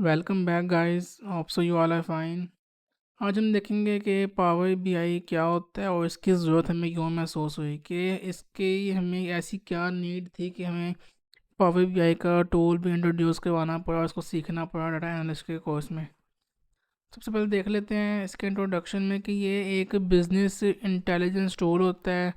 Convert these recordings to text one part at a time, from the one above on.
Welcome back guys. Hope so you all are fine. आज हम देखेंगे कि पावर बीआई क्या होता है और इसकी ज़रूरत हमें क्यों महसूस हुई, कि इसकी हमें ऐसी क्या नीड थी कि हमें पावर बीआई का टूल भी इंट्रोड्यूस करवाना पड़ा और उसको सीखना पड़ा डाटा एनालिस्ट के कोर्स में। सबसे पहले देख लेते हैं इसके इंट्रोडक्शन में कि ये एक बिजनेस इंटेलिजेंस टूल होता है।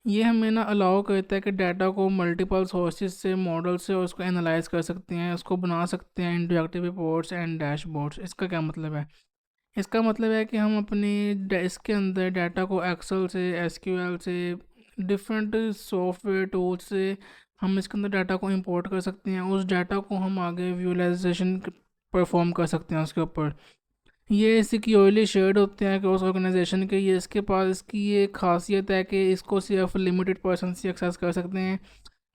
ये हमें ना अलाउ करता है कि डाटा को मल्टीपल सोर्सेज से, मॉडल से, और उसको एनालाइज कर सकते हैं, उसको बना सकते हैं इंटरैक्टिव रिपोर्ट्स एंड डैशबोर्ड्स। इसका क्या मतलब है? इसका मतलब है कि हम अपनी इसके अंदर डाटा को एक्सेल से, एसक्यूएल से, डिफरेंट सॉफ्टवेयर टूल्स से हम इसके अंदर डाटा को इंपोर्ट कर सकते हैं। उस डाटा को हम आगे विजुअलाइजेशन परफॉर्म कर सकते हैं उसके ऊपर। ये सिक्योरली शेयर्ड होते हैं कि उस ऑर्गेनाइजेशन के, ये इसके पास इसकी ये खासियत है कि इसको सिर्फ लिमिटेड पर्सन से एक्सेस कर सकते हैं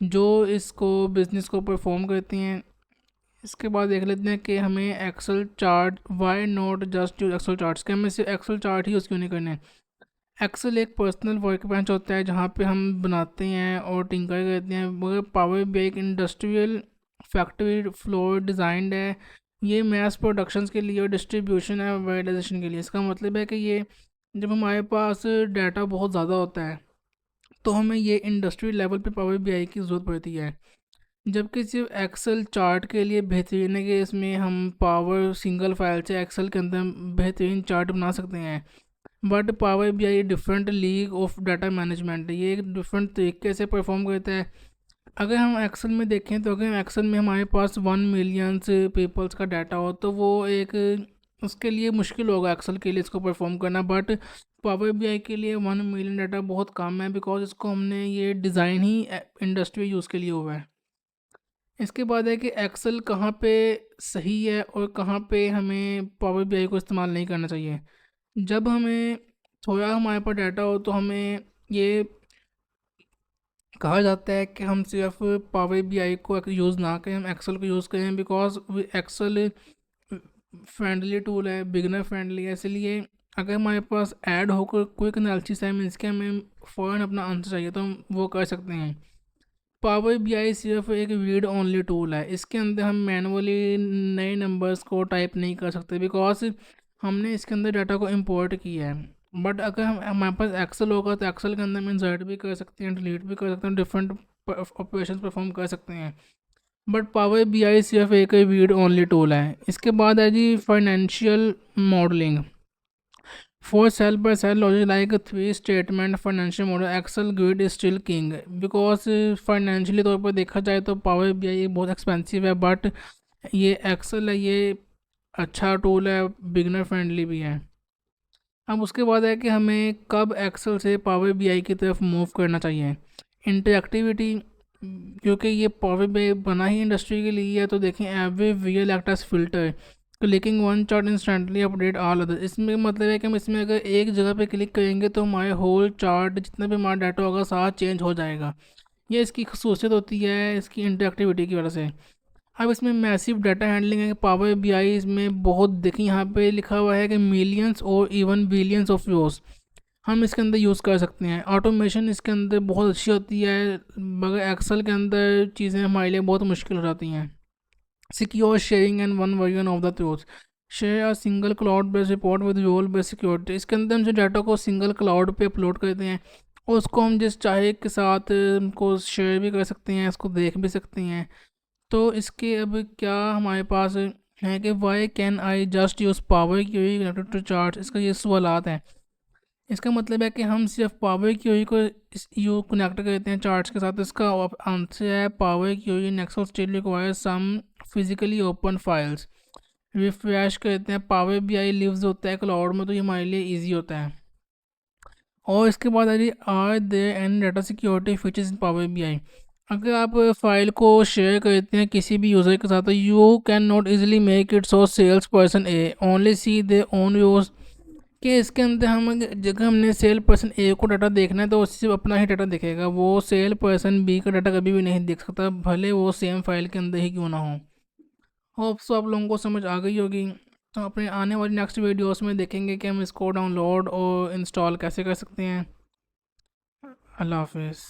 जो इसको बिज़नेस को परफॉर्म करती हैं। इसके बाद देख लेते हैं कि हमें Excel chart, why not just use Excel charts, के हमें सिर्फ एक्सेल चार्ट ही यूज़ क्यों नहीं करने। एक्सेल एक पर्सनल वर्क बेंच होता है जहाँ पे हम बनाते हैं और टिंकर करते हैं, मगर पावर भी एक इंडस्ट्रियल फैक्ट्री फ्लोर डिज़ाइंड है। ये मैस प्रोडक्शंस के लिए और डिस्ट्रीब्यूशन है वैलिडेशन के लिए। इसका मतलब है कि ये जब हमारे पास डाटा बहुत ज़्यादा होता है तो हमें ये इंडस्ट्री लेवल पे पावर बीआई की ज़रूरत पड़ती है। जबकि सिर्फ एक्सेल चार्ट के लिए बेहतरीन है कि इसमें हम पावर सिंगल फाइल से एक्सेल के अंदर बेहतरीन चार्ट बना सकते हैं। But power BI different league of data management है, ये एक डिफरेंट तरीके से परफॉर्म करता है। अगर हम एक्सेल में देखें तो अगर एक्सेल में हमारे पास 1 मिलियन पीपल्स का डाटा हो तो वो एक, उसके लिए मुश्किल होगा एक्सेल के लिए इसको परफॉर्म करना। बट पावर बीआई के लिए 1 मिलियन डाटा बहुत कम है, बिकॉज इसको हमने ये डिज़ाइन ही इंडस्ट्री यूज़ के लिए हुआ है। इसके बाद है कि एक्सेल कहाँ पे सही है और कहाँ पे हमें पावर बीआई को इस्तेमाल नहीं करना चाहिए। जब हमें थोड़ा हमारे पास डाटा हो तो हमें ये कहा जाता है कि हम सिर्फ पावर बीआई को यूज़ ना करें, हम एक्सेल को यूज़ करें, बिकॉज एक्सेल फ्रेंडली टूल है, बिगनर फ्रेंडली है। इसलिए अगर हमारे पास ऐड होकर क्विक एनालिसिस है, मीन्स के हमें फ़ौरन अपना आंसर चाहिए, तो हम वो कर सकते हैं। पावर बीआई सिर्फ एक रीड ओनली टूल है, इसके अंदर हम मैनुअली नए नंबर्स को टाइप नहीं कर सकते, बिकॉज हमने इसके अंदर डाटा को इंपोर्ट किया है। बट अगर हम हमारे पास एक्सेल होगा तो एक्सेल के अंदर हम इंसर्ट भी कर सकते हैं, डिलीट भी कर सकते हैं, डिफरेंट ऑपरेशंस परफॉर्म कर सकते हैं। बट पावर बीआई सिर्फ एक रीड ओनली टूल है। इसके बाद है जी financial modelling. For cell by cell logic like a three statement financial model, Excel grid is still king, because financially तौर पर देखा जाए तो पावर बीआई बहुत एक्सपेंसिव है, बट ये एक्सेल है, ये अच्छा टूल है, बिगनर फ्रेंडली भी है। अब उसके बाद है कि हमें कब एक्सेल से पावर बीआई की तरफ मूव करना चाहिए। इंटरेक्टिविटी, क्योंकि ये पावर बीआई बना ही इंडस्ट्री के लिए है, तो देखें every visual act as filter, clicking one chart instantly update all other. इसमें मतलब है कि हम इसमें अगर एक जगह पे क्लिक करेंगे तो हमारे होल चार्ट जितना भी हमारा डाटा होगा सारा चेंज हो जाएगा। ये इसकी खसूसियत होती है इसकी इंटरेक्टिविटी की वजह से। अब इसमें मैसिव डाटा हैंडलिंग है कि पावर बीआई इसमें बहुत, देखिए यहाँ पे लिखा हुआ है कि मिलियंस और इवन बिलियंस ऑफ व्यूज़ हम इसके अंदर यूज़ कर सकते हैं। ऑटोमेशन इसके अंदर बहुत अच्छी होती है, मगर एक्सेल के अंदर चीज़ें हमारे लिए बहुत मुश्किल हो जाती हैं। Secure sharing and one version of the truth, share a single cloud based report with role based security. इसके अंदर हम जो डाटा को सिंगल क्लाउड पे अपलोड करते हैं और उसको हम जिस चाहे के साथ उनको शेयर भी कर सकते हैं, इसको देख भी सकते हैं। तो इसके अब क्या हमारे पास है कि why can I just use power query connected to chart, इसका ये सवालात हैं। इसका मतलब है कि हम सिर्फ पावर क्यूरी को यू कनेक्ट करते हैं चार्ट्स के साथ। इसका आंसर है power query in Excel still requires some physically open files. Refresh करते हैं, पावर बीआई लिव्स होता है क्लाउड में, तो ये हमारे लिए ईजी होता है। और इसके बाद आ रही are there and data security features in Power BI. अगर आप फाइल को शेयर करते हैं किसी भी यूज़र के साथ तो you can not easily make it so sales person A only see they own use, कि इसके अंदर हम जगह हमने सेल पर्सन ए को डाटा देखना है तो वो सिर्फ अपना ही डाटा देखेगा, वो सेल पर्सन बी का डाटा कभी भी नहीं देख सकता, भले वो सेम फाइल के अंदर ही क्यों ना हो। होप सो आप लोगों को समझ आ गई होगी। तो अपने आने वाली नेक्स्ट वीडियोस में देखेंगे कि हम इसको डाउनलोड और इंस्टॉल कैसे कर सकते हैं। अल्लाह हाफिज़।